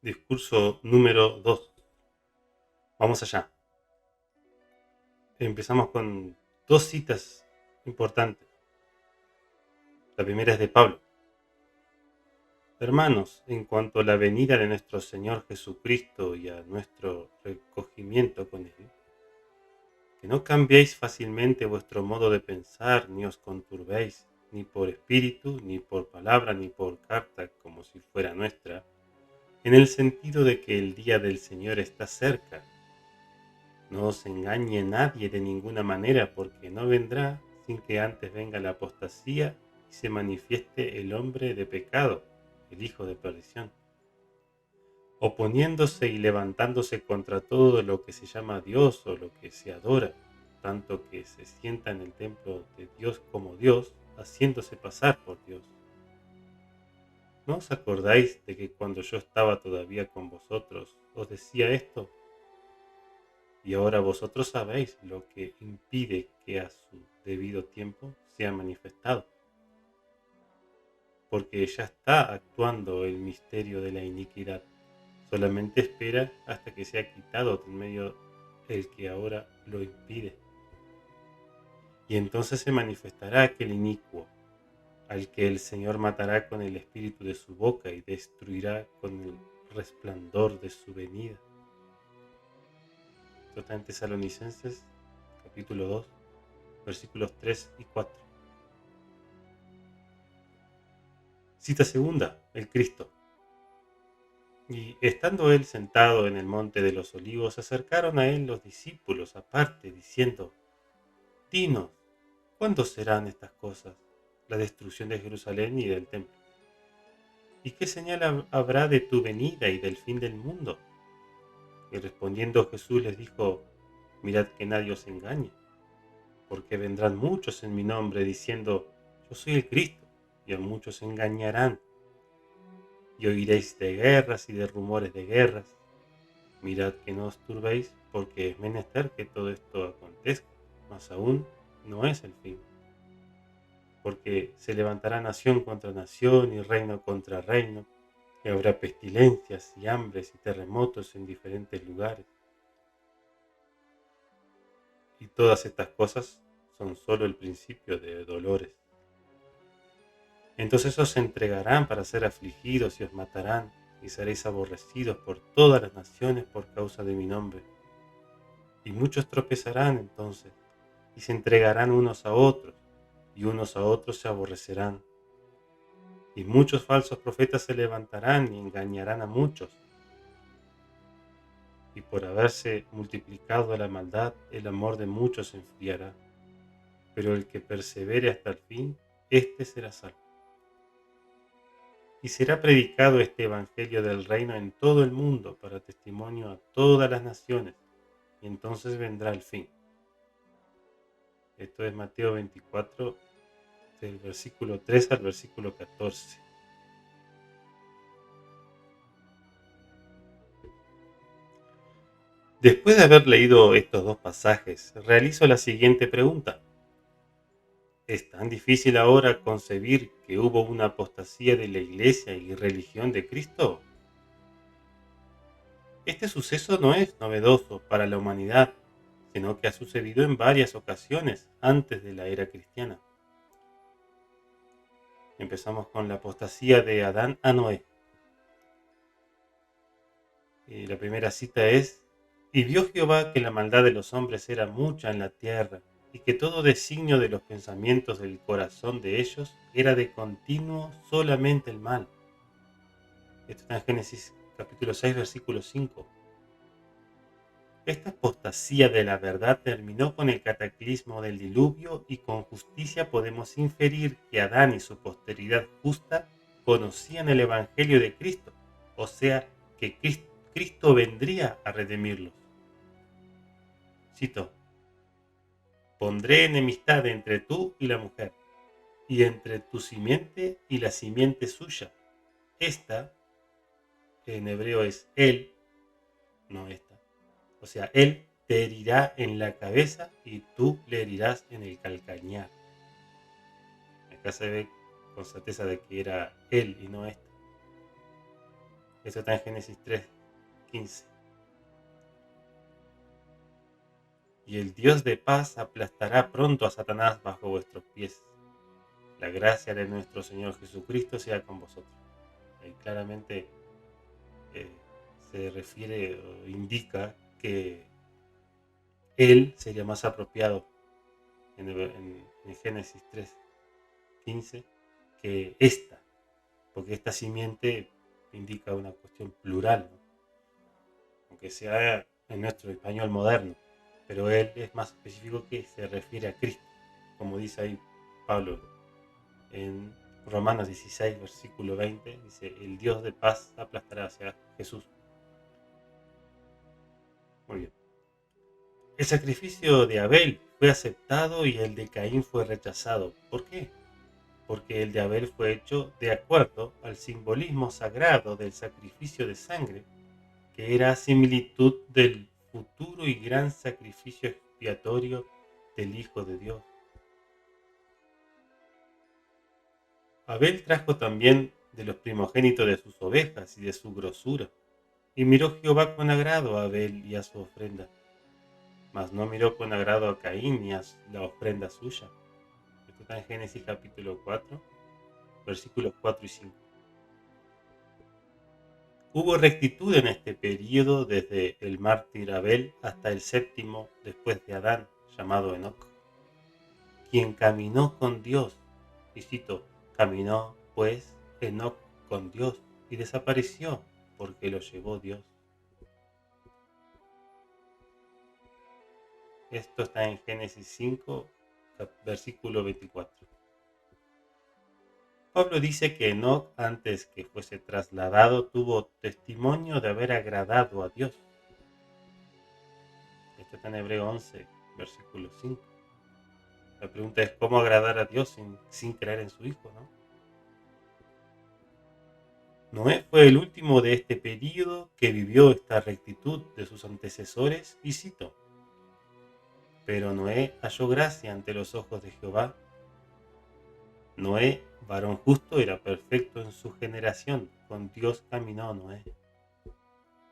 Discurso número 2. Vamos allá. Empezamos con dos citas importantes. La primera es de Pablo. Hermanos, en cuanto a la venida de nuestro Señor Jesucristo y a nuestro recogimiento con Él, que no cambiéis fácilmente vuestro modo de pensar, ni os conturbéis, ni por espíritu, ni por palabra, ni por carta, como si fuera nuestra, en el sentido de que el día del Señor está cerca. No os engañe nadie de ninguna manera, porque no vendrá sin que antes venga la apostasía y se manifieste el hombre de pecado, el hijo de perdición, oponiéndose y levantándose contra todo lo que se llama Dios o lo que se adora, tanto que se sienta en el templo de Dios como Dios, haciéndose pasar por Dios. ¿No os acordáis de que cuando yo estaba todavía con vosotros os decía esto? Y ahora vosotros sabéis lo que impide que a su debido tiempo sea manifestado, porque ya está actuando el misterio de la iniquidad. Solamente espera hasta que sea quitado de en medio el que ahora lo impide. Y entonces se manifestará aquel inicuo, al que el Señor matará con el espíritu de su boca y destruirá con el resplandor de su venida. Esto está en Tesalonicenses, capítulo 2, versículos 3 y 4. Cita segunda, el Cristo. Y estando él sentado en el monte de los olivos, se acercaron a él los discípulos aparte, diciendo: Dinos, ¿cuándo serán estas cosas, la destrucción de Jerusalén y del templo? ¿Y qué señal habrá de tu venida y del fin del mundo? Y respondiendo Jesús les dijo: Mirad que nadie os engañe, porque vendrán muchos en mi nombre diciendo: Yo soy el Cristo, y a muchos engañarán. Y oiréis de guerras y de rumores de guerras. Mirad que no os turbéis, porque es menester que todo esto acontezca, mas aún no es el fin. Porque se levantará nación contra nación y reino contra reino, y habrá pestilencias y hambres y terremotos en diferentes lugares. Y todas estas cosas son solo el principio de dolores. Entonces os entregarán para ser afligidos y os matarán, y seréis aborrecidos por todas las naciones por causa de mi nombre. Y muchos tropezarán entonces, y se entregarán unos a otros, y unos a otros se aborrecerán. Y muchos falsos profetas se levantarán y engañarán a muchos. Y por haberse multiplicado la maldad, el amor de muchos se enfriará. Pero el que persevere hasta el fin, éste será salvo. Y será predicado este evangelio del reino en todo el mundo para testimonio a todas las naciones, y entonces vendrá el fin. Esto es Mateo 24, del versículo 3 al versículo 14. Después de haber leído estos dos pasajes, realizo la siguiente pregunta. ¿Es tan difícil ahora concebir que hubo una apostasía de la Iglesia y religión de Cristo? Este suceso no es novedoso para la humanidad, sino que ha sucedido en varias ocasiones antes de la era cristiana. Empezamos con la apostasía de Adán a Noé. La primera cita es: Y vio Jehová que la maldad de los hombres era mucha en la tierra, y que todo designio de los pensamientos del corazón de ellos era de continuo solamente el mal. Esto está en Génesis capítulo 6, versículo 5. Esta apostasía de la verdad terminó con el cataclismo del diluvio, y con justicia podemos inferir que Adán y su posteridad justa conocían el Evangelio de Cristo, o sea, que Cristo vendría a redimirlos. Cito: Pondré enemistad entre tú y la mujer, y entre tu simiente y la simiente suya. Esta, en hebreo es él, no esta. O sea, él te herirá en la cabeza y tú le herirás en el calcañar. Acá se ve con certeza de que era él y no esta. Esto está en Génesis 3:15. Y el Dios de paz aplastará pronto a Satanás bajo vuestros pies. La gracia de nuestro Señor Jesucristo sea con vosotros. Ahí claramente eh, se refiere o indica que Él sería más apropiado en Génesis 3:15 que esta, porque esta simiente indica una cuestión plural, ¿no? Aunque sea en nuestro español moderno, pero Él es más específico que se refiere a Cristo, como dice ahí Pablo en Romanos 16, versículo 20, dice, el Dios de paz aplastará hacia Jesús. Muy bien. El sacrificio de Abel fue aceptado y el de Caín fue rechazado. ¿Por qué? Porque el de Abel fue hecho de acuerdo al simbolismo sagrado del sacrificio de sangre, que era similitud del futuro y gran sacrificio expiatorio del Hijo de Dios. Abel trajo también de los primogénitos de sus ovejas y de su grosura, y miró Jehová con agrado a Abel y a su ofrenda, mas no miró con agrado a Caín ni a la ofrenda suya. Esto está en Génesis capítulo 4, versículos 4 y 5. Hubo rectitud en este período desde el mártir Abel hasta el séptimo después de Adán, llamado Enoc, quien caminó con Dios. Y cito, caminó pues Enoc con Dios y desapareció porque lo llevó Dios. Esto está en Génesis 5, versículo 24. Pablo dice que Enoc, antes que fuese trasladado, tuvo testimonio de haber agradado a Dios. Esto está en Hebreo 11, versículo 5. La pregunta es cómo agradar a Dios sin creer en su Hijo, ¿no? Noé fue el último de este período que vivió esta rectitud de sus antecesores, y cito, pero Noé halló gracia ante los ojos de Jehová. Noé, varón justo, era perfecto en su generación, con Dios caminó Noé.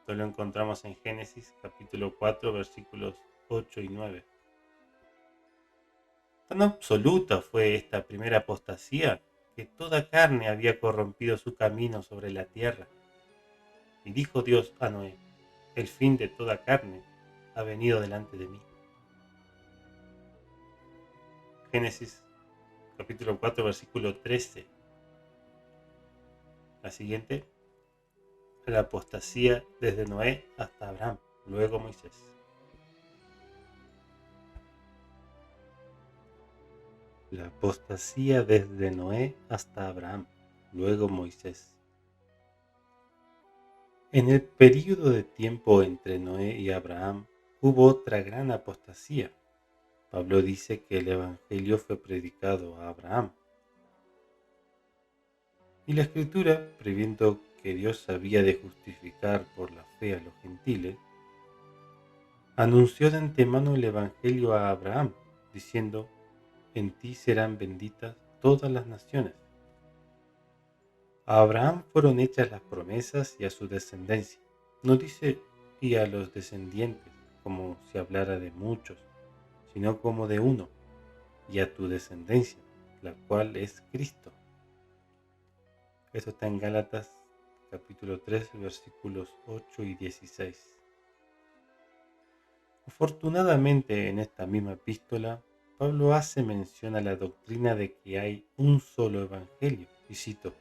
Esto lo encontramos en Génesis capítulo 4, versículos 8 y 9. Tan absoluta fue esta primera apostasía que toda carne había corrompido su camino sobre la tierra. Y dijo Dios a Noé, el fin de toda carne ha venido delante de mí. Génesis capítulo 4, versículo 13. La siguiente, la apostasía desde Noé hasta Abraham, luego Moisés. La apostasía desde Noé hasta Abraham, luego Moisés. En el período de tiempo entre Noé y Abraham hubo otra gran apostasía. Pablo dice que el Evangelio fue predicado a Abraham. Y la Escritura, previendo que Dios había de justificar por la fe a los gentiles, anunció de antemano el Evangelio a Abraham, diciendo, en ti serán benditas todas las naciones. A Abraham fueron hechas las promesas y a su descendencia. No dice y a los descendientes, como si hablara de muchos, sino como de uno, y a tu descendencia, la cual es Cristo. Esto está en Gálatas capítulo 3, versículos 8 y 16. Afortunadamente, en esta misma epístola, Pablo hace mención a la doctrina de que hay un solo evangelio, y cito,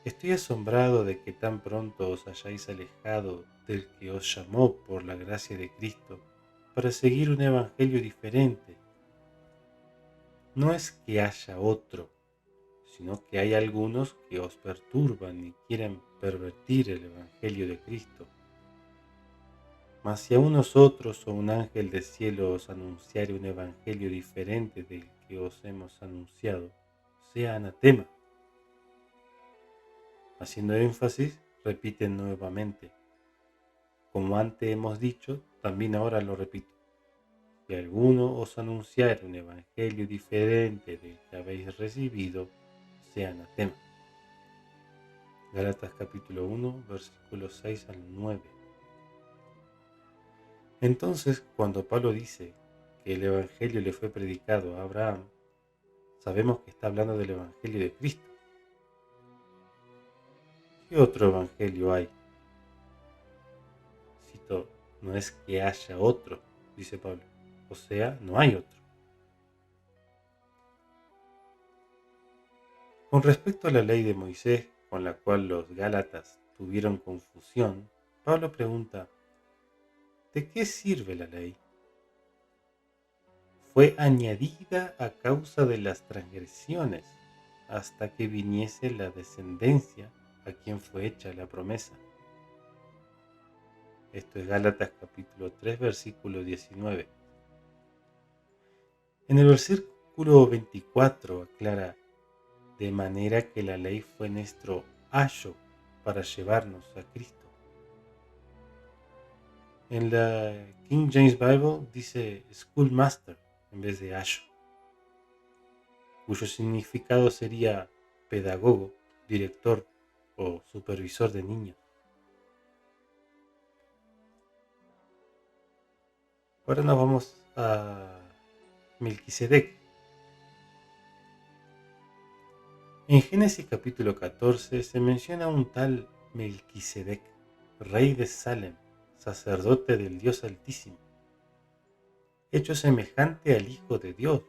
estoy asombrado de que tan pronto os hayáis alejado del que os llamó por la gracia de Cristo para seguir un evangelio diferente. No es que haya otro, sino que hay algunos que os perturban y quieren pervertir el evangelio de Cristo. Mas si a unos otros o un ángel del cielo os anunciare un evangelio diferente del que os hemos anunciado, sea anatema. Haciendo énfasis, repiten nuevamente, como antes hemos dicho, también ahora lo repito. Si alguno os anunciare un evangelio diferente del que habéis recibido, sea anatema. Gálatas capítulo 1, versículos 6 al 9. Entonces, cuando Pablo dice que el Evangelio le fue predicado a Abraham, sabemos que está hablando del Evangelio de Cristo. ¿Qué otro Evangelio hay? Cito, no es que haya otro, dice Pablo. O sea, no hay otro. Con respecto a la ley de Moisés, con la cual los Gálatas tuvieron confusión, Pablo pregunta, ¿de qué sirve la ley? Fue añadida a causa de las transgresiones, hasta que viniese la descendencia a quien fue hecha la promesa. Esto es Gálatas capítulo 3, versículo 19. En el versículo 24 aclara, de manera que la ley fue nuestro ayo para llevarnos a Cristo. En la King James Bible dice schoolmaster en vez de ayo, cuyo significado sería pedagogo, director o supervisor de niños. Ahora nos vamos a Melquisedec. En Génesis capítulo 14 se menciona un tal Melquisedec, rey de Salem, sacerdote del Dios Altísimo. Hecho semejante al Hijo de Dios,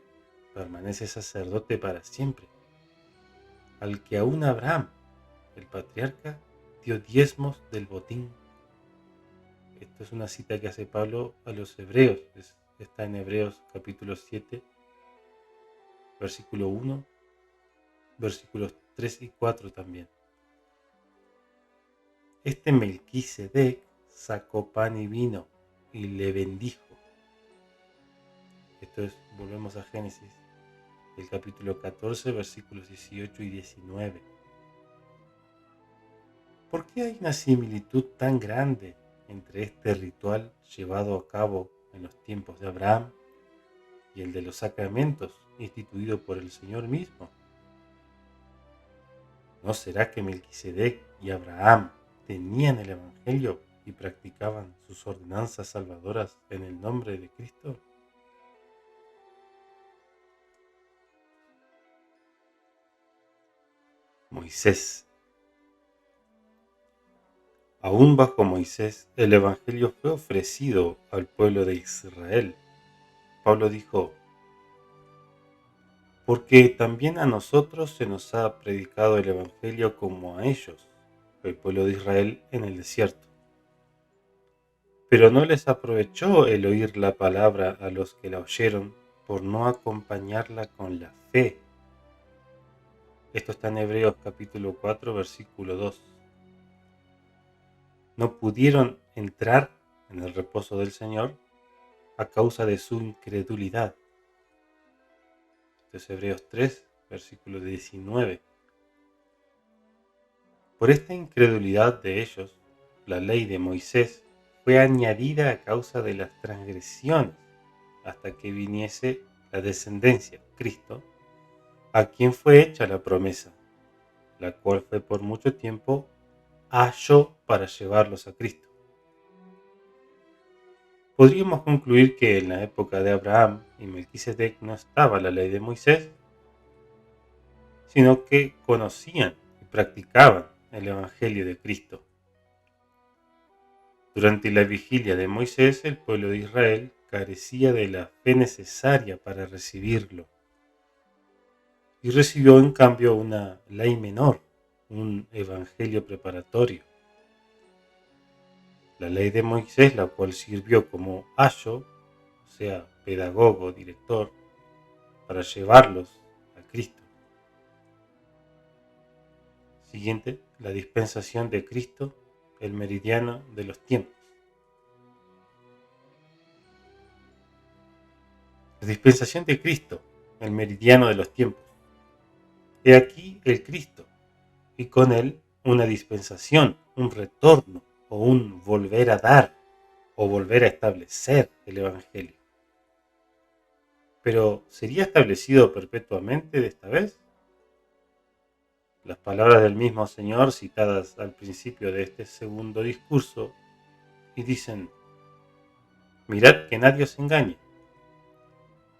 permanece sacerdote para siempre, al que aún Abraham, el patriarca, dio diezmos del botín. Esto es una cita que hace Pablo a los hebreos, está en Hebreos capítulo 7, versículo 1, versículos 3 y 4 también. Este Melquisedec sacó pan y vino y le bendijo. Esto es, volvemos a Génesis, el capítulo 14, versículos 18 y 19. ¿Por qué hay una similitud tan grande entre este ritual llevado a cabo en los tiempos de Abraham y el de los sacramentos instituido por el Señor mismo? ¿No será que Melquisedec y Abraham tenían el Evangelio y practicaban sus ordenanzas salvadoras en el nombre de Cristo? Moisés. Aún bajo Moisés, el Evangelio fue ofrecido al pueblo de Israel. Pablo dijo, porque también a nosotros se nos ha predicado el Evangelio como a ellos, el pueblo de Israel en el desierto. Pero no les aprovechó el oír la palabra a los que la oyeron por no acompañarla con la fe. Esto está en Hebreos capítulo 4, versículo 2. No pudieron entrar en el reposo del Señor a causa de su incredulidad. Esto es Hebreos 3, versículo 19. Por esta incredulidad de ellos, la ley de Moisés fue añadida a causa de las transgresiones, hasta que viniese la descendencia, Cristo, a quien fue hecha la promesa, la cual fue por mucho tiempo ayo para llevarlos a Cristo. Podríamos concluir que en la época de Abraham y Melquisedec no estaba la ley de Moisés, sino que conocían y practicaban el Evangelio de Cristo. Durante la vigilia de Moisés, el pueblo de Israel carecía de la fe necesaria para recibirlo, y recibió en cambio una ley menor, un evangelio preparatorio. La ley de Moisés, la cual sirvió como ayo, o sea, pedagogo, director, para llevarlos a Cristo. Siguiente, la dispensación de Cristo, el meridiano de los tiempos. La dispensación de Cristo, el meridiano de los tiempos. He aquí el Cristo, y con él una dispensación, un retorno o un volver a dar o volver a establecer el Evangelio. Pero ¿sería establecido perpetuamente de esta vez? Las palabras del mismo Señor citadas al principio de este segundo discurso y dicen: mirad que nadie os engañe,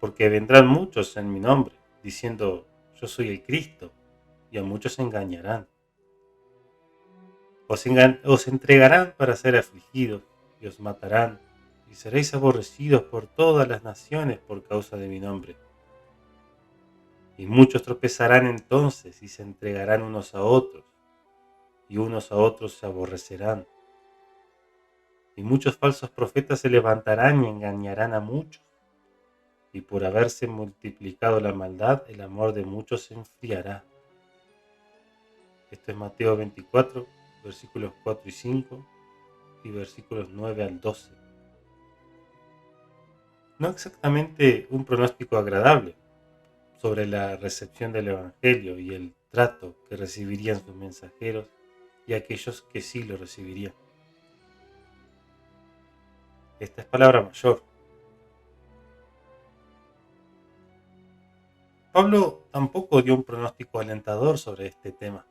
porque vendrán muchos en mi nombre, diciendo: yo soy el Cristo, y a muchos engañarán. Os entregarán para ser afligidos, y os matarán, y seréis aborrecidos por todas las naciones por causa de mi nombre. Y muchos tropezarán entonces y se entregarán unos a otros, y unos a otros se aborrecerán. Y muchos falsos profetas se levantarán y engañarán a muchos. Y por haberse multiplicado la maldad, el amor de muchos se enfriará. Esto es Mateo 24, versículos 4 y 5 y versículos 9 al 12. No exactamente un pronóstico agradable sobre la recepción del Evangelio y el trato que recibirían sus mensajeros y aquellos que sí lo recibirían. Esta es palabra mayor. Pablo tampoco dio un pronóstico alentador sobre este tema.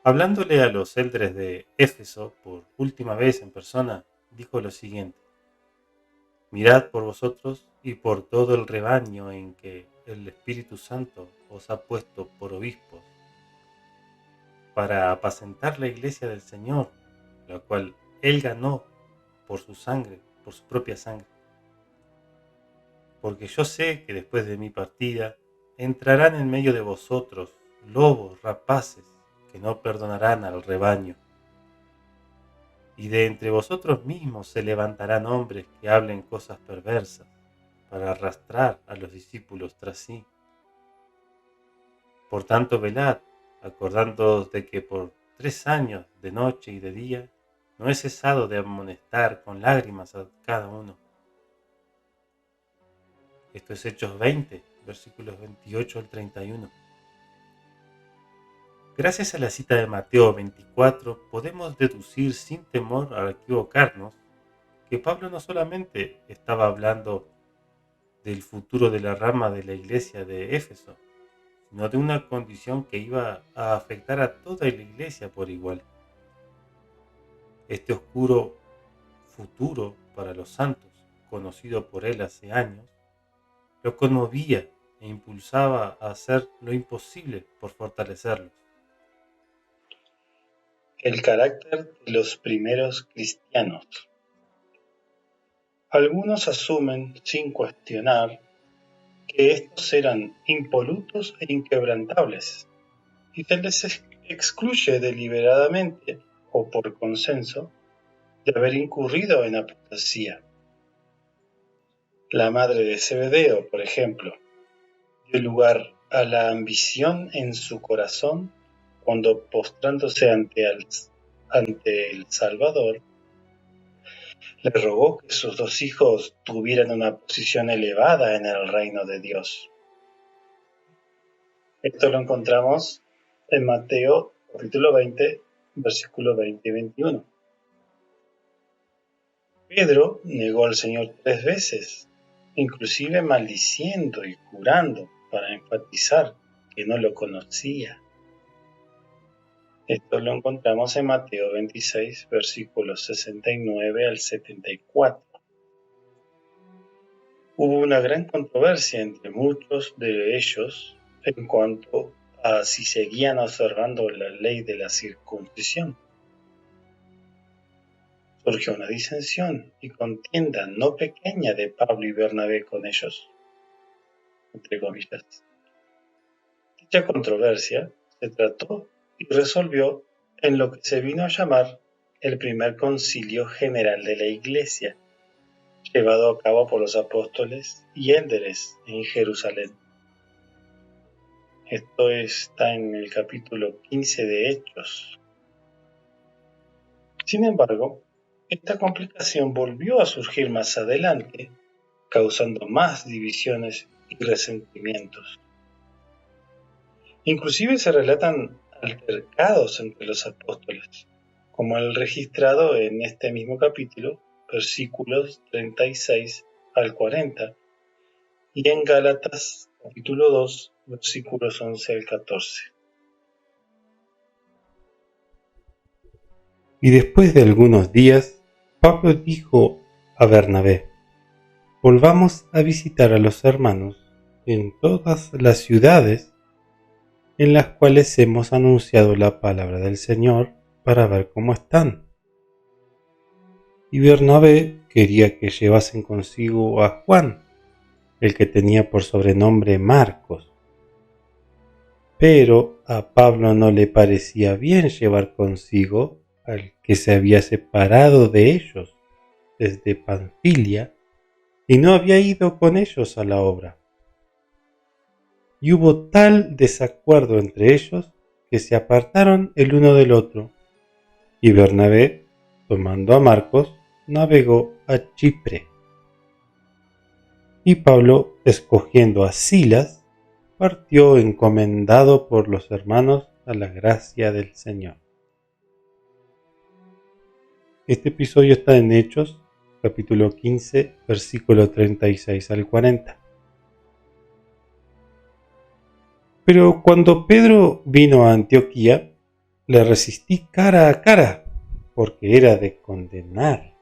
Hablándole a los élderes de Éfeso por última vez en persona, dijo lo siguiente: mirad por vosotros y por todo el rebaño en que el Espíritu Santo os ha puesto por obispos, para apacentar la iglesia del Señor, la cual Él ganó por su sangre, por su propia sangre. Porque yo sé que después de mi partida entrarán en medio de vosotros lobos rapaces que no perdonarán al rebaño. Y de entre vosotros mismos se levantarán hombres que hablen cosas perversas para arrastrar a los discípulos tras sí. Por tanto, velad, acordándoos de que por 3 años, de noche y de día, no he cesado de amonestar con lágrimas a cada uno. Esto es Hechos 20, versículos 28 al 31. Gracias a la cita de Mateo 24, podemos deducir sin temor a equivocarnos que Pablo no solamente estaba hablando del futuro de la rama de la iglesia de Éfeso, sino de una condición que iba a afectar a toda la iglesia por igual. Este oscuro futuro para los santos, conocido por él hace años, lo conmovía e impulsaba a hacer lo imposible por fortalecerlos. El carácter de los primeros cristianos. Algunos asumen, sin cuestionar, que estos eran impolutos e inquebrantables, y se les excluye deliberadamente o por consenso de haber incurrido en apostasía. La madre de Zebedeo, por ejemplo, dio lugar a la ambición en su corazón cuando, postrándose ante el Salvador, le rogó que sus 2 hijos tuvieran una posición elevada en el reino de Dios. Esto lo encontramos en Mateo capítulo 20, versículos 20 y 21. Pedro negó al Señor 3 veces, inclusive maldiciendo y jurando para enfatizar que no lo conocía. Esto lo encontramos en Mateo 26, versículos 69 al 74. Hubo una gran controversia entre muchos de ellos en cuanto a si seguían observando la ley de la circuncisión. Surgió una disensión y contienda no pequeña de Pablo y Bernabé con ellos, entre comillas. Dicha controversia se trató y resolvió en lo que se vino a llamar el primer concilio general de la Iglesia, llevado a cabo por los apóstoles y élderes en Jerusalén. Esto está en el capítulo 15 de Hechos. Sin embargo, esta complicación volvió a surgir más adelante, causando más divisiones y resentimientos. Inclusive se relatan altercados entre los apóstoles, como el registrado en este mismo capítulo, versículos 36 al 40, y en Gálatas capítulo 2, versículos 11 al 14. Y después de algunos días, Pablo dijo a Bernabé: volvamos a visitar a los hermanos en todas las ciudades en las cuales hemos anunciado la palabra del Señor para ver cómo están. Y Bernabé quería que llevasen consigo a Juan, el que tenía por sobrenombre Marcos. Pero a Pablo no le parecía bien llevar consigo al que se había separado de ellos desde Panfilia y no había ido con ellos a la obra. Y hubo tal desacuerdo entre ellos que se apartaron el uno del otro, y Bernabé, tomando a Marcos, navegó a Chipre. Y Pablo, escogiendo a Silas, partió encomendado por los hermanos a la gracia del Señor. Este episodio está en Hechos, capítulo 15, versículo 36 al 40. Pero cuando Pedro vino a Antioquía, le resistí cara a cara, porque era de condenar.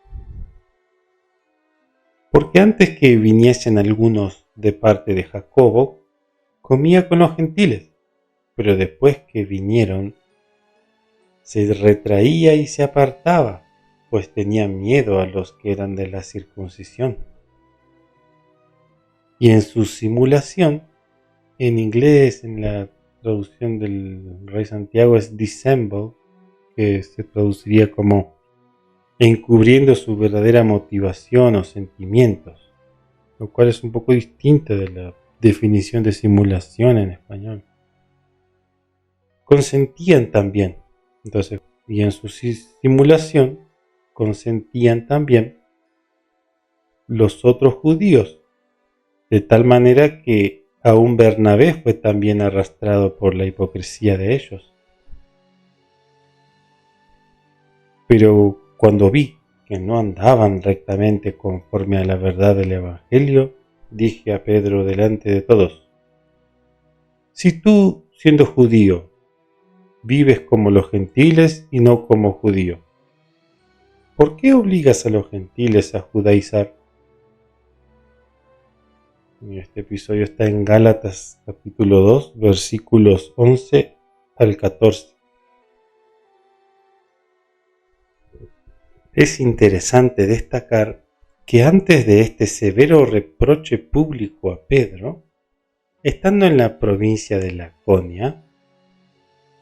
Porque antes que viniesen algunos de parte de Jacobo, comía con los gentiles, pero después que vinieron, se retraía y se apartaba, pues tenía miedo a los que eran de la circuncisión. Y en su simulación, en inglés, en la traducción del Rey Santiago es dissemble, que se traduciría como encubriendo su verdadera motivación o sentimientos, lo cual es un poco distinto de la definición de simulación en español. Consentían también, entonces, y en su simulación consentían también los otros judíos, de tal manera que aún Bernabé fue también arrastrado por la hipocresía de ellos. Pero cuando vi que no andaban rectamente conforme a la verdad del Evangelio, dije a Pedro delante de todos: si tú, siendo judío, vives como los gentiles y no como judío, ¿por qué obligas a los gentiles a judaizar? Este episodio está en Gálatas capítulo 2, versículos 11 al 14. Es interesante destacar que antes de este severo reproche público a Pedro, estando en la provincia de Laconia,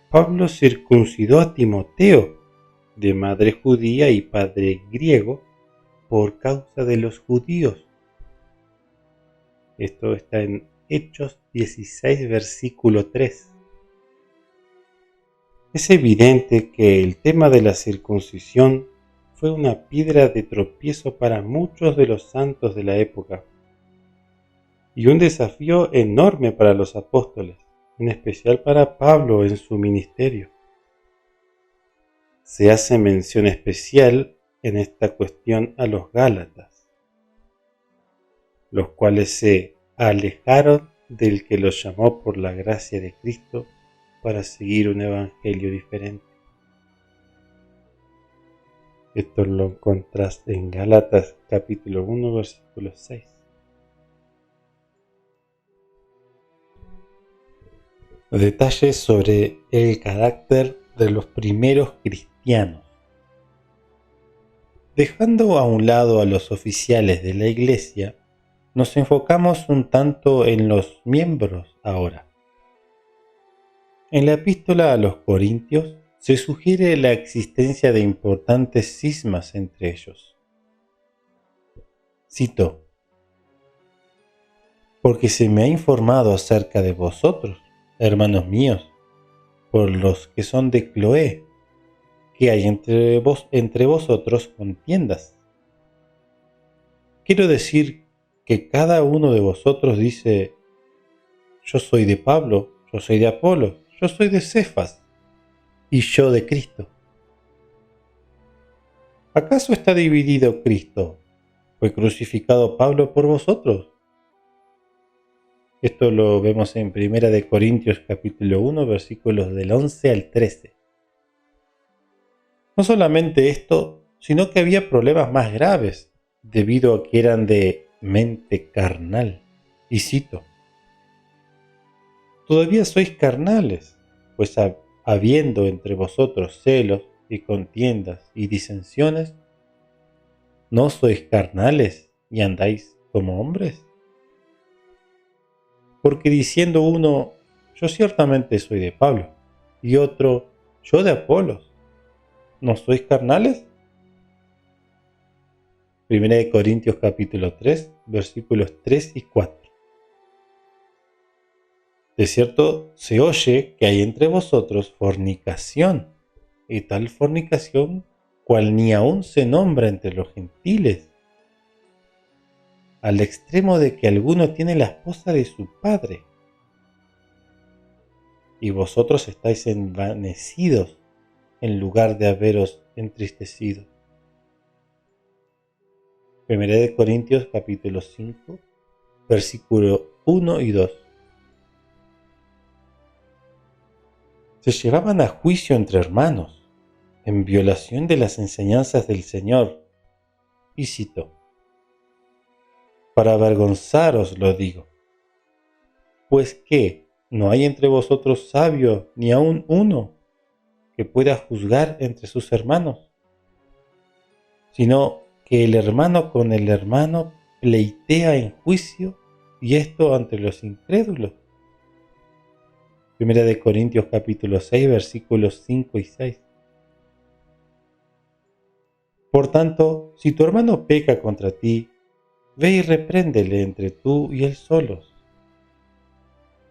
Pablo circuncidó a Timoteo, de madre judía y padre griego, por causa de los judíos. Esto está en Hechos 16, versículo 3. Es evidente que el tema de la circuncisión fue una piedra de tropiezo para muchos de los santos de la época y un desafío enorme para los apóstoles, en especial para Pablo en su ministerio. Se hace mención especial en esta cuestión a los Gálatas, los cuales se alejaron del que los llamó por la gracia de Cristo para seguir un evangelio diferente. Esto lo encontrás en Gálatas capítulo 1, versículo 6. Detalles sobre el carácter de los primeros cristianos. Dejando a un lado a los oficiales de la Iglesia, nos enfocamos un tanto en los miembros ahora. En la epístola a los Corintios se sugiere la existencia de importantes cismas entre ellos. Cito: porque se me ha informado acerca de vosotros, hermanos míos, por los que son de Cloé, que hay entre vosotros contiendas. Quiero decir que cada uno de vosotros dice: yo soy de Pablo, yo soy de Apolo, yo soy de Cefas, y yo de Cristo. ¿Acaso está dividido Cristo? ¿Fue crucificado Pablo por vosotros? Esto lo vemos en 1 Corintios capítulo 1, versículos del 11 al 13. No solamente esto, sino que había problemas más graves, debido a que eran de mente carnal. Y cito: todavía sois carnales, pues habiendo entre vosotros celos y contiendas y disensiones, ¿no sois carnales y andáis como hombres? Porque diciendo uno, yo ciertamente soy de Pablo, y otro, yo de Apolos, ¿no sois carnales? 1 Corintios capítulo 3, versículos 3 y 4. De cierto se oye que hay entre vosotros fornicación, y tal fornicación cual ni aun se nombra entre los gentiles, al extremo de que alguno tiene la esposa de su padre. Y vosotros estáis envanecidos en lugar de haberos entristecido. 1 Corintios capítulo 5, versículo 1 y 2. Se llevaban a juicio entre hermanos, en violación de las enseñanzas del Señor. Y cito: para avergonzaros lo digo, pues que no hay entre vosotros sabio ni aun uno que pueda juzgar entre sus hermanos, sino que el hermano con el hermano pleitea en juicio, y esto ante los incrédulos. 1 Corintios capítulo 6, versículos 5 y 6. Por tanto, si tu hermano peca contra ti, ve y repréndele entre tú y él solos.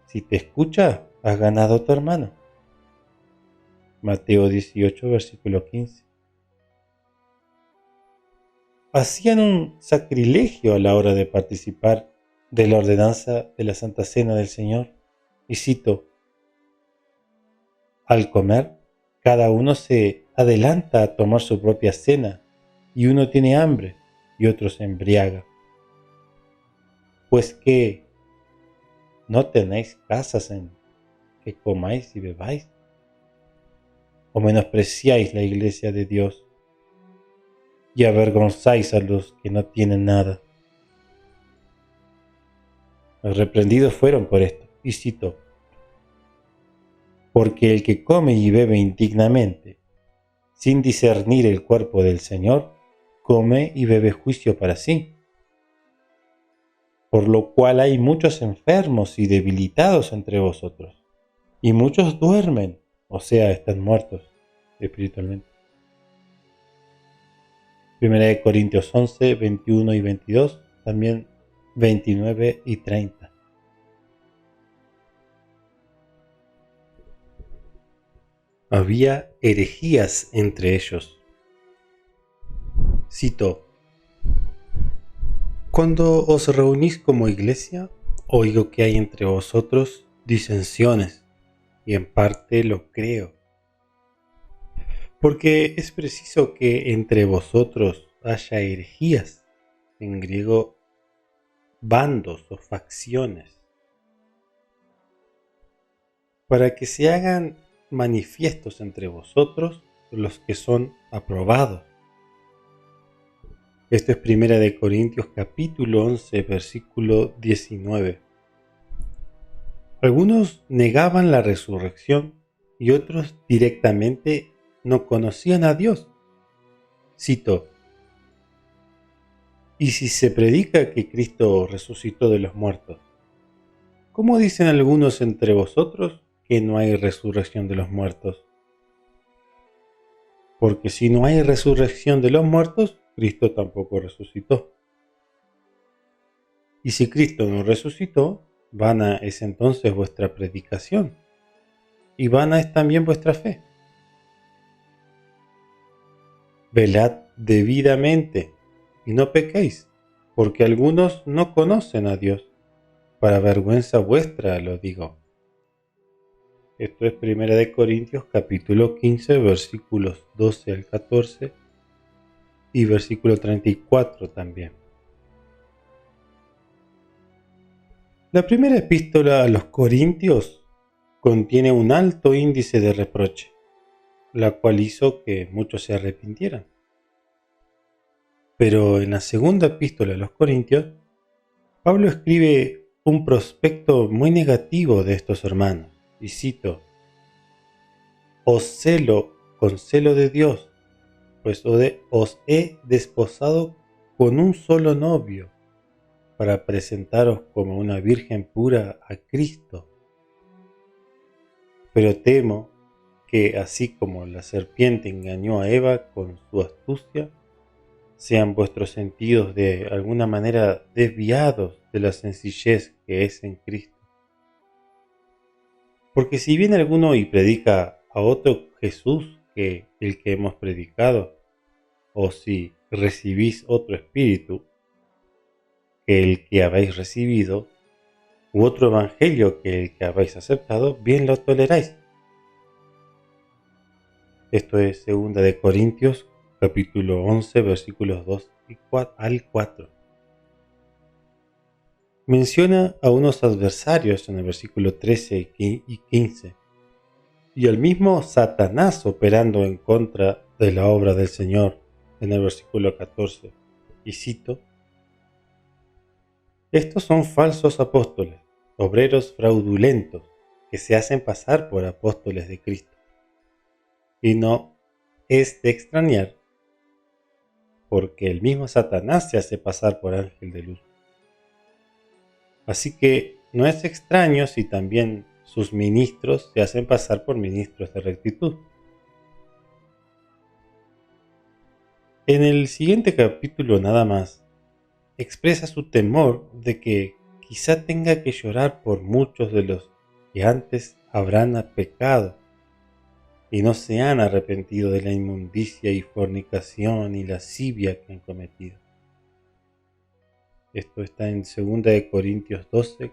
Si te escucha, has ganado a tu hermano. Mateo 18, versículo 15. Hacían un sacrilegio a la hora de participar de la ordenanza de la Santa Cena del Señor. Y cito: al comer, cada uno se adelanta a tomar su propia cena, y uno tiene hambre y otro se embriaga. Pues que ¿no tenéis casas en que comáis y bebáis? ¿O menospreciáis la iglesia de Dios y avergonzáis a los que no tienen nada? Los reprendidos fueron por esto, y cito: porque el que come y bebe indignamente, sin discernir el cuerpo del Señor, come y bebe juicio para sí. Por lo cual hay muchos enfermos y debilitados entre vosotros, y muchos duermen, o sea, están muertos espiritualmente. 1 Corintios 11, 21 y 22, también 29 y 30. Había herejías entre ellos. Cito: cuando os reunís como iglesia, oigo que hay entre vosotros disensiones, y en parte lo creo. Porque es preciso que entre vosotros haya herejías, en griego bandos o facciones, para que se hagan manifiestos entre vosotros los que son aprobados. Esto es 1 Corintios capítulo 11, versículo 19. Algunos negaban la resurrección y otros directamente no conocían a Dios. Cito: y si se predica que Cristo resucitó de los muertos, ¿cómo dicen algunos entre vosotros que no hay resurrección de los muertos? Porque si no hay resurrección de los muertos, Cristo tampoco resucitó. Y si Cristo no resucitó, vana es entonces vuestra predicación, y vana es también vuestra fe. Velad debidamente, y no pequéis, porque algunos no conocen a Dios. Para vergüenza vuestra lo digo. Esto es 1 Corintios capítulo 15, versículos 12 al 14 y versículo 34 también. La primera epístola a los Corintios contiene un alto índice de reproche, la cual hizo que muchos se arrepintieran. Pero en la segunda epístola a los Corintios, Pablo escribe un prospecto muy negativo de estos hermanos, y cito: Os celo con celo de Dios, pues os he desposado con un solo novio, para presentaros como una virgen pura a Cristo. Pero temo que, así como la serpiente engañó a Eva con su astucia, sean vuestros sentidos de alguna manera desviados de la sencillez que es en Cristo. Porque si viene alguno y predica a otro Jesús que el que hemos predicado, o si recibís otro espíritu que el que habéis recibido, u otro evangelio que el que habéis aceptado, bien lo toleráis. Esto es 2 de Corintios, capítulo 11, versículos 2 al 4. Menciona a unos adversarios en el versículo 13 y 15, y al mismo Satanás operando en contra de la obra del Señor en el versículo 14, y cito: Estos son falsos apóstoles, obreros fraudulentos, que se hacen pasar por apóstoles de Cristo. Y no es de extrañar, porque el mismo Satanás se hace pasar por ángel de luz. Así que no es extraño si también sus ministros se hacen pasar por ministros de rectitud. En el siguiente capítulo nada más, expresa su temor de que quizá tenga que llorar por muchos de los que antes habrán pecado y no se han arrepentido de la inmundicia y fornicación y lascivia que han cometido. Esto está en 2 de Corintios 12,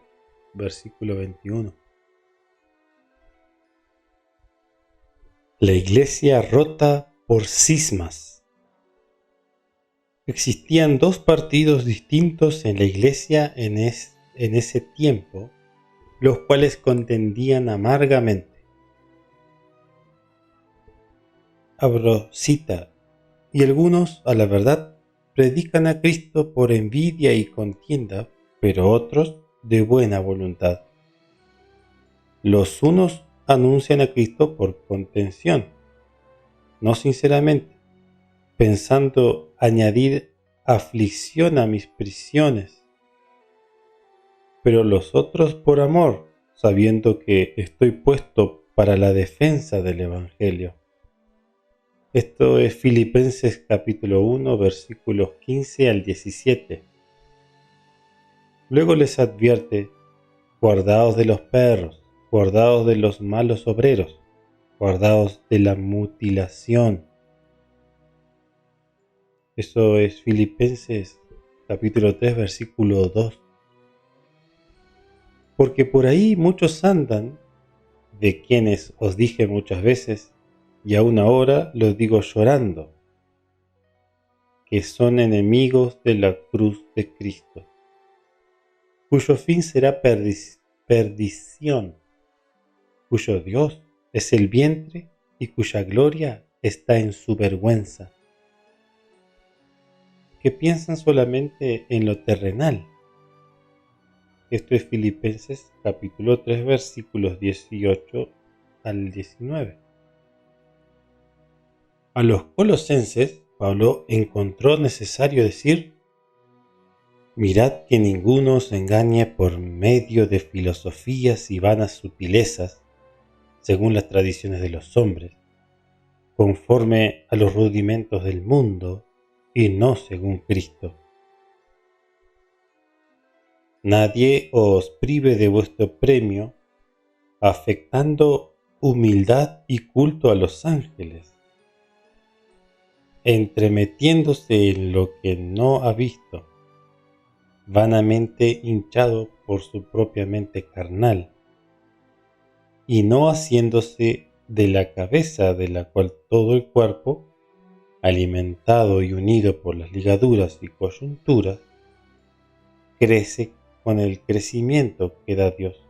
versículo 21. La iglesia rota por cismas. Existían dos partidos distintos en la iglesia en ese tiempo, los cuales contendían amargamente. Abro cita: y algunos, a la verdad, predican a Cristo por envidia y contienda, pero otros de buena voluntad. Los unos anuncian a Cristo por contención, no sinceramente, pensando añadir aflicción a mis prisiones, pero los otros por amor, sabiendo que estoy puesto para la defensa del Evangelio. Esto es Filipenses capítulo 1, versículos 15 al 17. Luego les advierte: guardaos de los perros, guardaos de los malos obreros, guardaos de la mutilación. Eso es Filipenses capítulo 3, versículo 2. Porque por ahí muchos andan, de quienes os dije muchas veces, y aún ahora lo digo llorando, que son enemigos de la cruz de Cristo, cuyo fin será perdición, cuyo Dios es el vientre y cuya gloria está en su vergüenza, que piensan solamente en lo terrenal. Esto es Filipenses capítulo 3, versículos 18 al 19. A los colosenses, Pablo encontró necesario decir: mirad que ninguno os engañe por medio de filosofías y vanas sutilezas, según las tradiciones de los hombres, conforme a los rudimentos del mundo y no según Cristo. Nadie os prive de vuestro premio, afectando humildad y culto a los ángeles, entremetiéndose en lo que no ha visto, vanamente hinchado por su propia mente carnal, y no haciéndose de la cabeza, de la cual todo el cuerpo, alimentado y unido por las ligaduras y coyunturas, crece con el crecimiento que da Dios.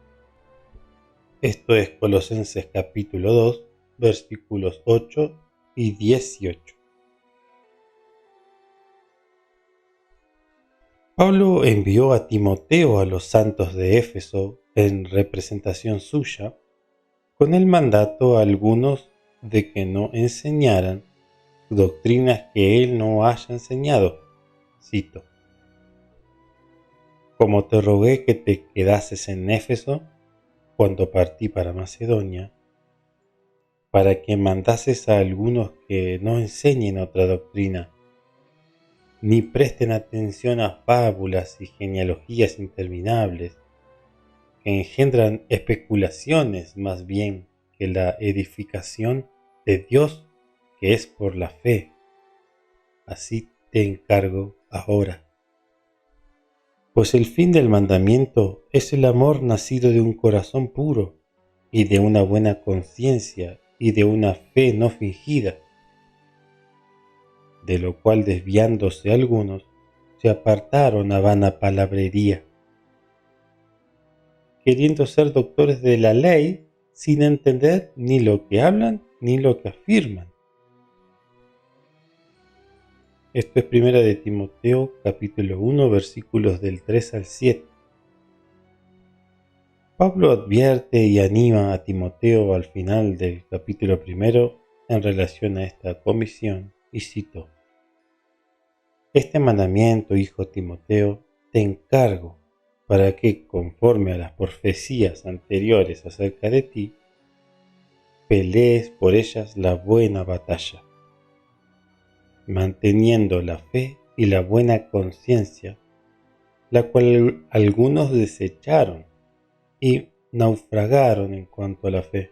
Esto es Colosenses capítulo 2, versículos 8 y 18. Pablo envió a Timoteo a los santos de Éfeso en representación suya, con el mandato a algunos de que no enseñaran doctrinas que él no haya enseñado. Cito: Como te rogué que te quedases en Éfeso cuando partí para Macedonia, para que mandases a algunos que no enseñen otra doctrina, ni presten atención a fábulas y genealogías interminables, que engendran especulaciones más bien que la edificación de Dios que es por la fe. Así te encargo ahora. Pues el fin del mandamiento es el amor nacido de un corazón puro, y de una buena conciencia, y de una fe no fingida, de lo cual desviándose algunos, se apartaron a vana palabrería, queriendo ser doctores de la ley, sin entender ni lo que hablan ni lo que afirman. Esto es 1 de Timoteo capítulo 1 versículos del 3 al 7. Pablo advierte y anima a Timoteo al final del capítulo 1 en relación a esta comisión y cito: Este mandamiento, hijo Timoteo, te encargo para que, conforme a las profecías anteriores acerca de ti, pelees por ellas la buena batalla, manteniendo la fe y la buena conciencia, la cual algunos desecharon y naufragaron en cuanto a la fe.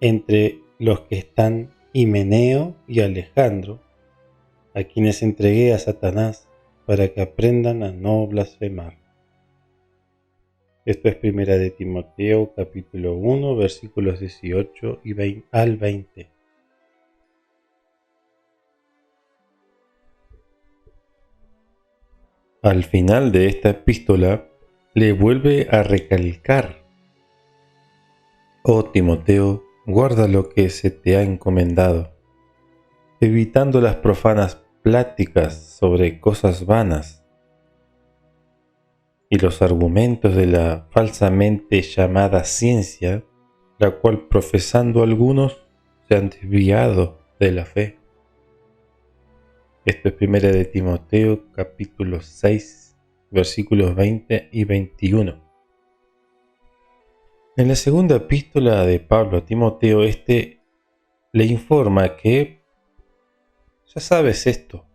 Entre los que están Himeneo y Alejandro, a quienes entregué a Satanás para que aprendan a no blasfemar. Esto es 1 de Timoteo capítulo 1 versículos 18 y al 20. Al final de esta epístola le vuelve a recalcar: Oh Timoteo, guarda lo que se te ha encomendado, evitando las profanas pláticas sobre cosas vanas y los argumentos de la falsamente llamada ciencia, la cual profesando algunos se han desviado de la fe. Esto es 1 de Timoteo capítulo 6 versículos 20 y 21. En la segunda epístola de Pablo a Timoteo, le informa que ya sabes esto,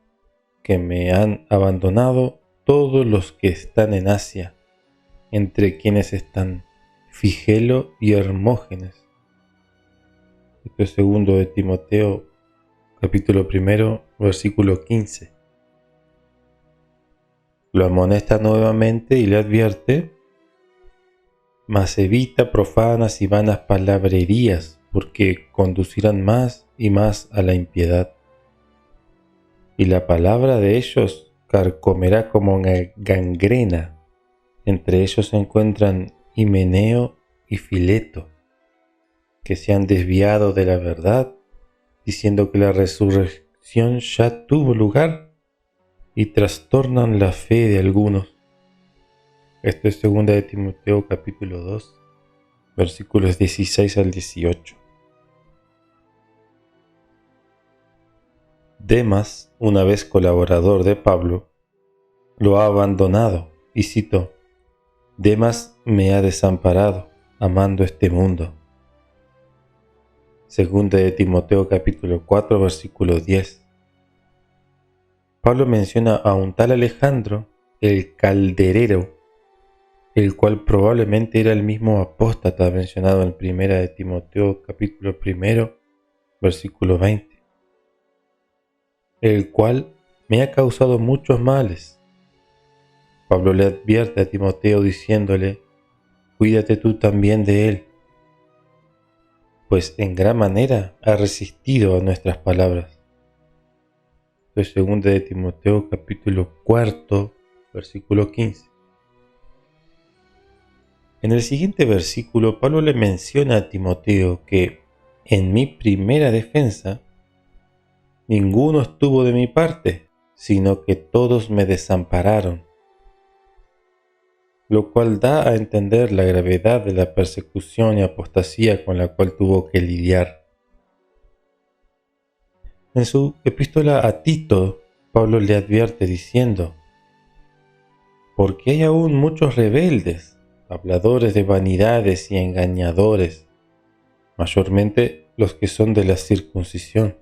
que me han abandonado todos los que están en Asia, entre quienes están Figelo y Hermógenes. Esto es segundo de Timoteo capítulo 1 versículo 15. Lo amonesta nuevamente y le advierte: mas evita profanas y vanas palabrerías, porque conducirán más y más a la impiedad. Y la palabra de ellos carcomerá como una gangrena. Entre ellos se encuentran Himeneo y Fileto, que se han desviado de la verdad, diciendo que la resurrección ya tuvo lugar, y trastornan la fe de algunos. Esto es 2 de Timoteo capítulo 2, versículos 16 al 18. Demas, una vez colaborador de Pablo, lo ha abandonado, y cito: Demas me ha desamparado, amando este mundo. 2 de Timoteo capítulo 4 versículo 10. Pablo menciona a un tal Alejandro, el calderero, el cual probablemente era el mismo apóstata mencionado en 1 de Timoteo capítulo 1 versículo 20, el cual me ha causado muchos males. Pablo le advierte a Timoteo diciéndole: cuídate tú también de él, pues en gran manera ha resistido a nuestras palabras. Esto es 2 de Timoteo capítulo 4 versículo 15. En el siguiente versículo, Pablo le menciona a Timoteo que en mi primera defensa ninguno estuvo de mi parte, sino que todos me desampararon, lo cual da a entender la gravedad de la persecución y apostasía con la cual tuvo que lidiar. En su epístola a Tito, Pablo le advierte diciendo: porque hay aún muchos rebeldes, habladores de vanidades y engañadores, mayormente los que son de la circuncisión,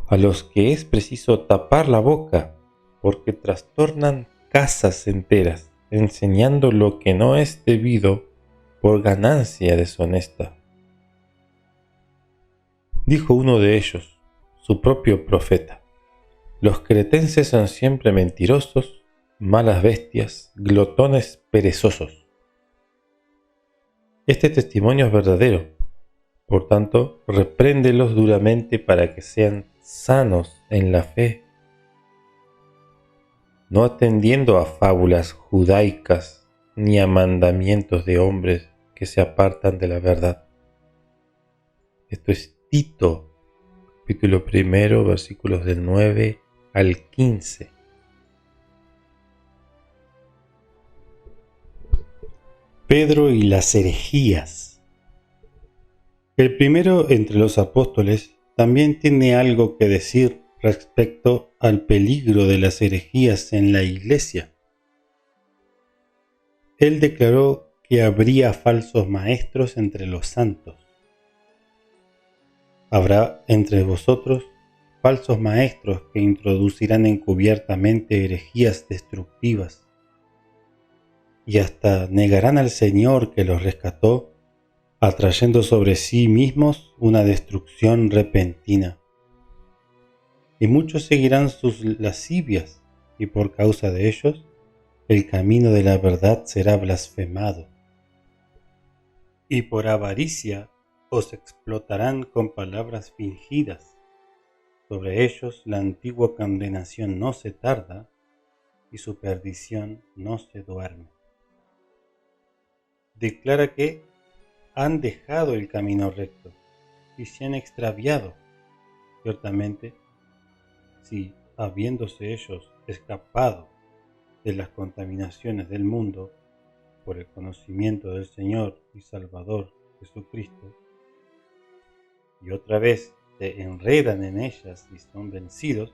a los que es preciso tapar la boca, porque trastornan casas enteras, enseñando lo que no es debido por ganancia deshonesta. Dijo uno de ellos, su propio profeta: los cretenses son siempre mentirosos, malas bestias, glotones perezosos. Este testimonio es verdadero, por tanto, repréndelos duramente para que sean sanos en la fe, no atendiendo a fábulas judaicas ni a mandamientos de hombres que se apartan de la verdad. Esto es Tito, capítulo 1, versículos del 9 al 15. Pedro y las herejías. El primero entre los apóstoles también tiene algo que decir respecto al peligro de las herejías en la Iglesia. Él declaró que habría falsos maestros entre los santos. Habrá entre vosotros falsos maestros que introducirán encubiertamente herejías destructivas y hasta negarán al Señor que los rescató, atrayendo sobre sí mismos una destrucción repentina. Y muchos seguirán sus lascivias, y por causa de ellos, el camino de la verdad será blasfemado. Y por avaricia os explotarán con palabras fingidas. Sobre ellos la antigua condenación no se tarda, y su perdición no se duerme. Declara que han dejado el camino recto y se han extraviado. Ciertamente, si habiéndose ellos escapado de las contaminaciones del mundo por el conocimiento del Señor y Salvador Jesucristo, y otra vez se enredan en ellas y son vencidos,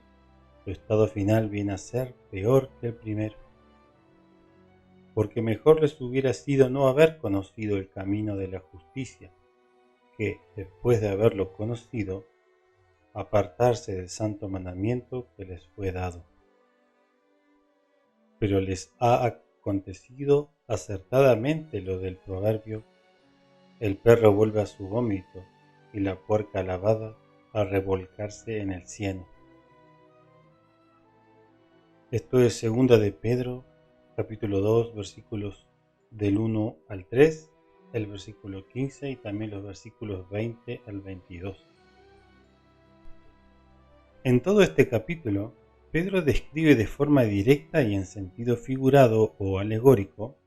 su estado final viene a ser peor que el primero. Porque mejor les hubiera sido no haber conocido el camino de la justicia, que, después de haberlo conocido, apartarse del santo mandamiento que les fue dado. Pero les ha acontecido acertadamente lo del proverbio: el perro vuelve a su vómito y la puerca lavada a revolcarse en el cieno. Esto es 2 de Pedro, capítulo 2, versículos del 1 al 3, el versículo 15 y también los versículos 20 al 22. En todo este capítulo, Pedro describe de forma directa y en sentido figurado o alegórico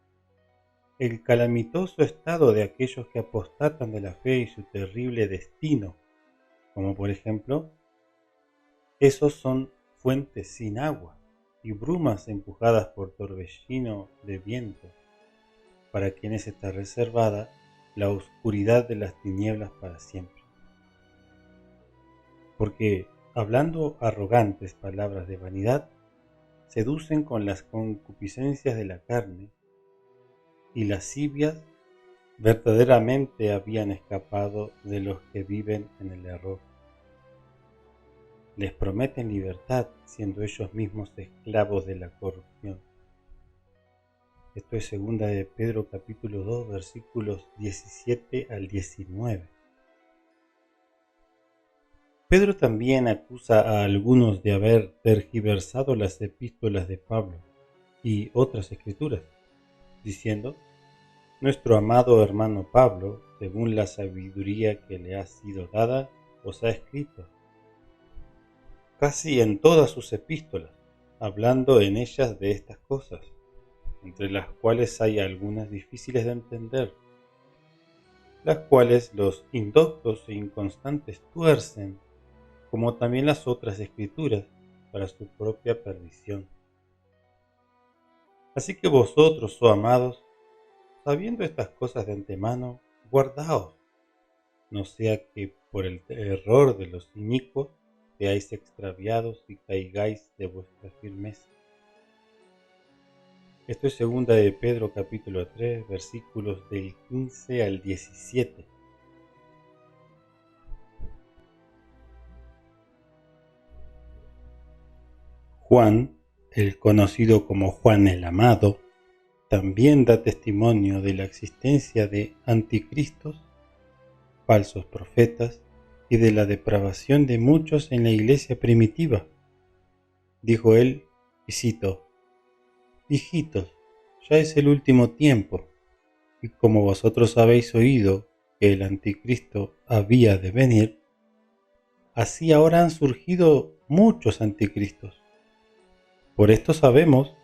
el calamitoso estado de aquellos que apostatan de la fe y su terrible destino, como por ejemplo, esos son fuentes sin agua y brumas empujadas por torbellino de viento, para quienes está reservada la oscuridad de las tinieblas para siempre. Porque, hablando arrogantes palabras de vanidad, seducen con las concupiscencias de la carne, y lascivias verdaderamente habían escapado de los que viven en el error. Les prometen libertad, siendo ellos mismos esclavos de la corrupción. Esto es 2 de Pedro capítulo 2, versículos 17 al 19. Pedro también acusa a algunos de haber tergiversado las epístolas de Pablo y otras escrituras, diciendo: nuestro amado hermano Pablo, según la sabiduría que le ha sido dada, os ha escrito, casi en todas sus epístolas, hablando en ellas de estas cosas, entre las cuales hay algunas difíciles de entender, las cuales los indoctos e inconstantes tuercen, como también las otras escrituras, para su propia perdición. Así que vosotros, oh amados, sabiendo estas cosas de antemano, guardaos, no sea que por el error de los inicuos seáis extraviados y caigáis de vuestra firmeza. Esto es segunda de Pedro capítulo 3, versículos del 15 al 17. Juan, el conocido como Juan el Amado, también da testimonio de la existencia de anticristos, falsos profetas y de la depravación de muchos en la iglesia primitiva. Dijo él, y cito: Hijitos, ya es el último tiempo, y como vosotros habéis oído que el anticristo había de venir, así ahora han surgido muchos anticristos. Por esto sabemos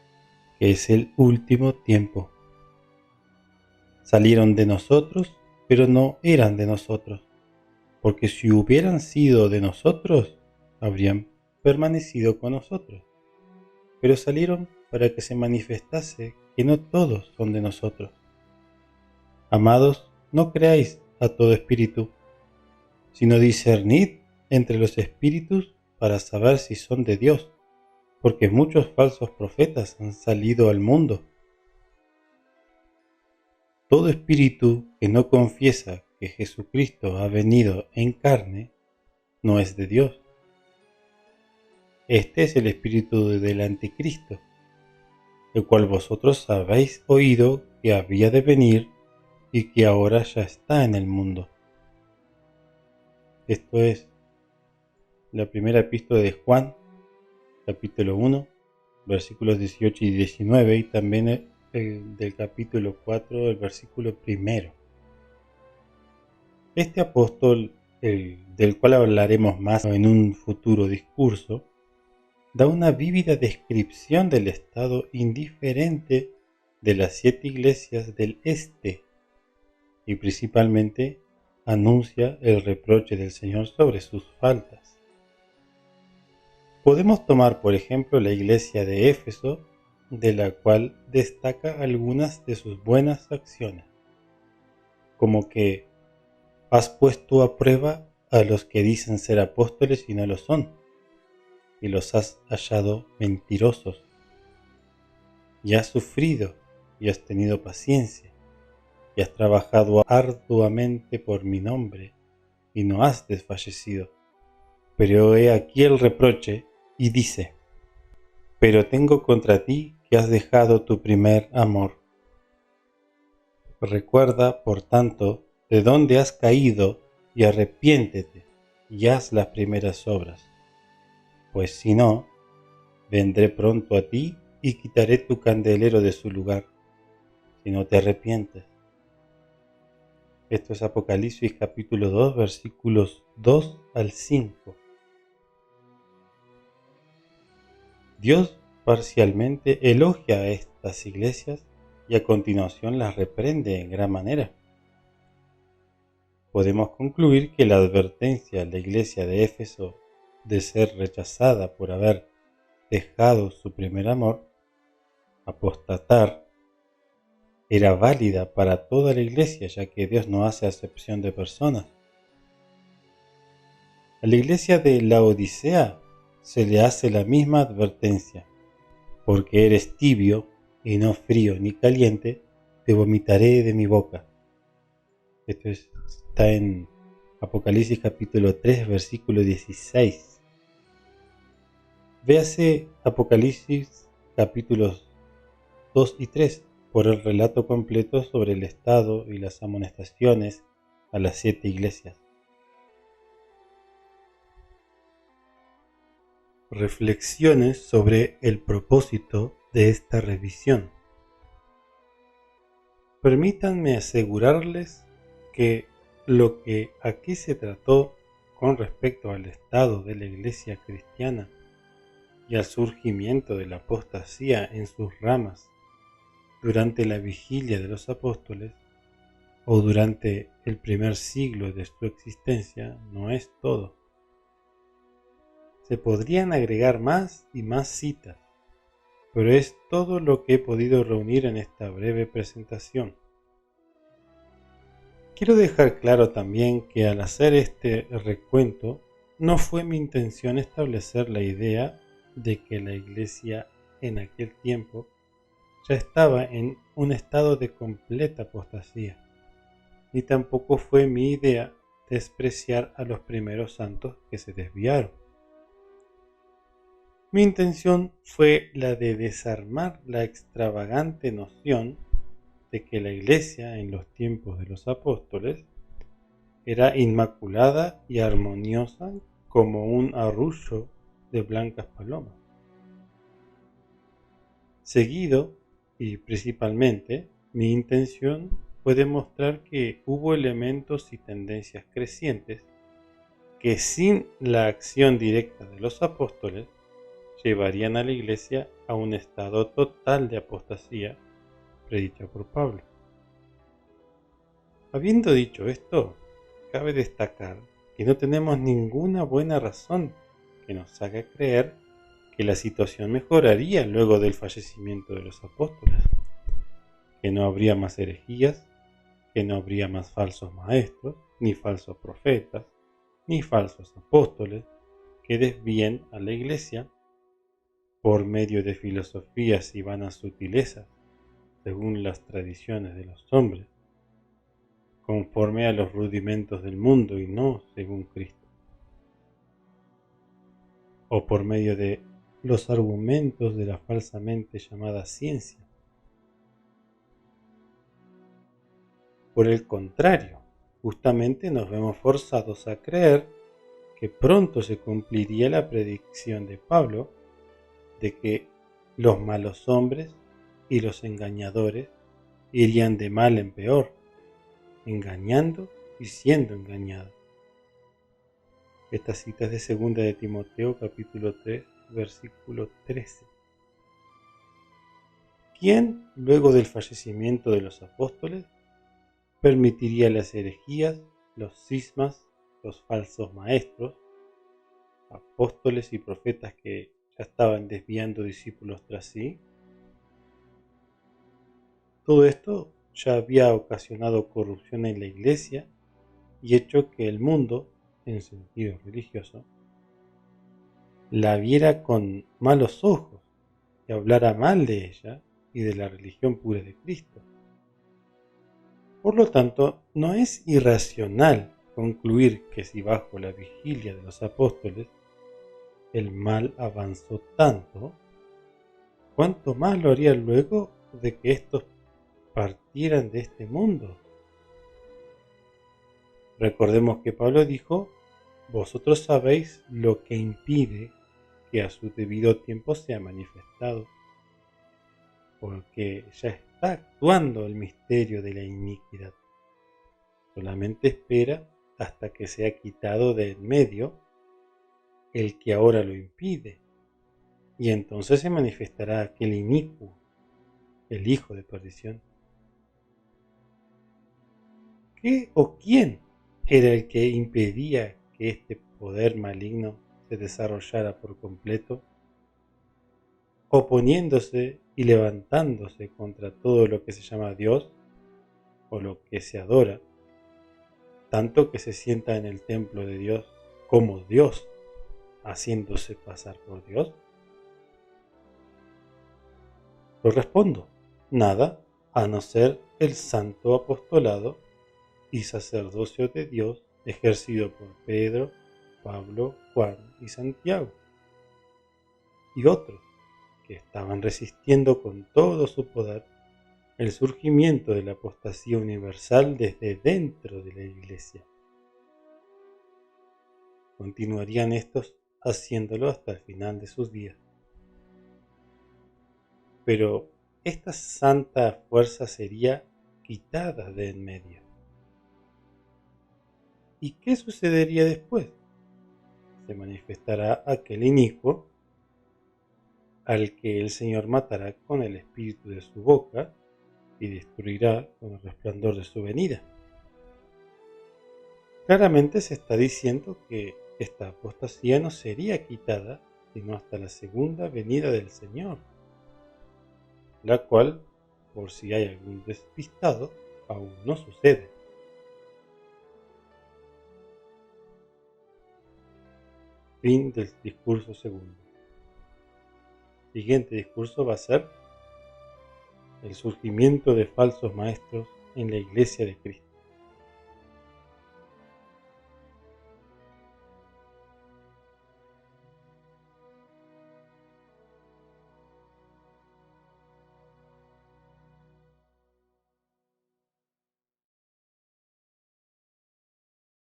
que es el último tiempo. Salieron de nosotros, pero no eran de nosotros, porque si hubieran sido de nosotros, habrían permanecido con nosotros. Pero salieron para que se manifestase que no todos son de nosotros. Amados, no creáis a todo espíritu, sino discernid entre los espíritus para saber si son de Dios, porque muchos falsos profetas han salido al mundo. Todo espíritu que no confiesa que Jesucristo ha venido en carne no es de Dios. Este es el espíritu del anticristo, el cual vosotros habéis oído que había de venir y que ahora ya está en el mundo. Esto es la primera epístola de Juan, capítulo 1, versículos 18 y 19, y también del capítulo 4, el versículo 1. Este apóstol, del cual hablaremos más en un futuro discurso, da una vívida descripción del estado indiferente de las 7 iglesias del este y principalmente anuncia el reproche del Señor sobre sus faltas. Podemos tomar por ejemplo la iglesia de Éfeso, de la cual destaca algunas de sus buenas acciones, como que has puesto a prueba a los que dicen ser apóstoles y no lo son, y los has hallado mentirosos, y has sufrido y has tenido paciencia, y has trabajado arduamente por mi nombre, y no has desfallecido. Pero he aquí el reproche, y dice: pero tengo contra ti que has dejado tu primer amor. Recuerda, por tanto, de dónde has caído, y arrepiéntete, y haz las primeras obras. Pues si no, vendré pronto a ti y quitaré tu candelero de su lugar, si no te arrepientes. Esto es Apocalipsis capítulo 2, versículos 2 al 5. Dios parcialmente elogia a estas iglesias y a continuación las reprende en gran manera. Podemos concluir que la advertencia a la iglesia de Éfeso de ser rechazada por haber dejado su primer amor, apostatar, era válida para toda la iglesia, ya que Dios no hace acepción de personas. A la iglesia de Laodicea se le hace la misma advertencia: porque eres tibio y no frío ni caliente, te vomitaré de mi boca. Esto está en Apocalipsis capítulo 3, versículo 16. Véase Apocalipsis capítulos 2 y 3 por el relato completo sobre el estado y las amonestaciones a las 7 iglesias. Reflexiones sobre el propósito de esta revisión. Permítanme asegurarles que lo que aquí se trató con respecto al estado de la iglesia cristiana y al surgimiento de la apostasía en sus ramas durante la vigilia de los apóstoles o durante el primer siglo de su existencia no es todo. Se podrían agregar más y más citas, pero es todo lo que he podido reunir en esta breve presentación. Quiero dejar claro también que al hacer este recuento no fue mi intención establecer la idea de que la Iglesia en aquel tiempo ya estaba en un estado de completa apostasía, ni tampoco fue mi idea despreciar a los primeros santos que se desviaron. Mi intención fue la de desarmar la extravagante noción de que la Iglesia en los tiempos de los apóstoles era inmaculada y armoniosa como un arrullo de blancas palomas. Seguido, y principalmente, mi intención fue demostrar que hubo elementos y tendencias crecientes que sin la acción directa de los apóstoles llevarían a la Iglesia a un estado total de apostasía predicha por Pablo. Habiendo dicho esto, cabe destacar que no tenemos ninguna buena razón que nos haga creer que la situación mejoraría luego del fallecimiento de los apóstoles, que no habría más herejías, que no habría más falsos maestros, ni falsos profetas, ni falsos apóstoles que desvíen a la Iglesia por medio de filosofías y vanas sutilezas, según las tradiciones de los hombres, conforme a los rudimentos del mundo y no según Cristo, o por medio de los argumentos de la falsamente llamada ciencia. Por el contrario, justamente nos vemos forzados a creer que pronto se cumpliría la predicción de Pablo de que los malos hombres y los engañadores irían de mal en peor, engañando y siendo engañados. Esta cita es de 2 de Timoteo capítulo 3, versículo 13. ¿Quién, luego del fallecimiento de los apóstoles, permitiría las herejías, los cismas, los falsos maestros, apóstoles y profetas que ya estaban desviando discípulos tras sí? Todo esto ya había ocasionado corrupción en la Iglesia y hecho que el mundo, en sentido religioso, la viera con malos ojos y hablara mal de ella y de la religión pura de Cristo. Por lo tanto, no es irracional concluir que si bajo la vigilia de los apóstoles el mal avanzó tanto, ¿cuánto más lo haría luego de que estos partieran de este mundo? Recordemos que Pablo dijo: vosotros sabéis lo que impide que a su debido tiempo sea manifestado, porque ya está actuando el misterio de la iniquidad. Solamente espera hasta que sea quitado de en medio el que ahora lo impide, y entonces se manifestará aquel inicuo, el hijo de perdición. ¿Qué o quién era el que impedía que este poder maligno se desarrollara por completo, oponiéndose y levantándose contra todo lo que se llama Dios o lo que se adora, tanto que se sienta en el templo de Dios como Dios, haciéndose pasar por Dios? Lo respondo: nada, a no ser el santo apostolado y sacerdocio de Dios ejercido por Pedro, Pablo, Juan y Santiago, y otros que estaban resistiendo con todo su poder el surgimiento de la apostasía universal desde dentro de la Iglesia. Continuarían estos haciéndolo hasta el final de sus días. Pero esta santa fuerza sería quitada de en medio. ¿Y qué sucedería después? Se manifestará aquel inicuo al que el Señor matará con el espíritu de su boca y destruirá con el resplandor de su venida. Claramente se está diciendo que esta apostasía no sería quitada sino hasta la segunda venida del Señor, la cual, por si hay algún despistado, aún no sucede. Fin del discurso segundo. El siguiente discurso va a ser el surgimiento de falsos maestros en la Iglesia de Cristo.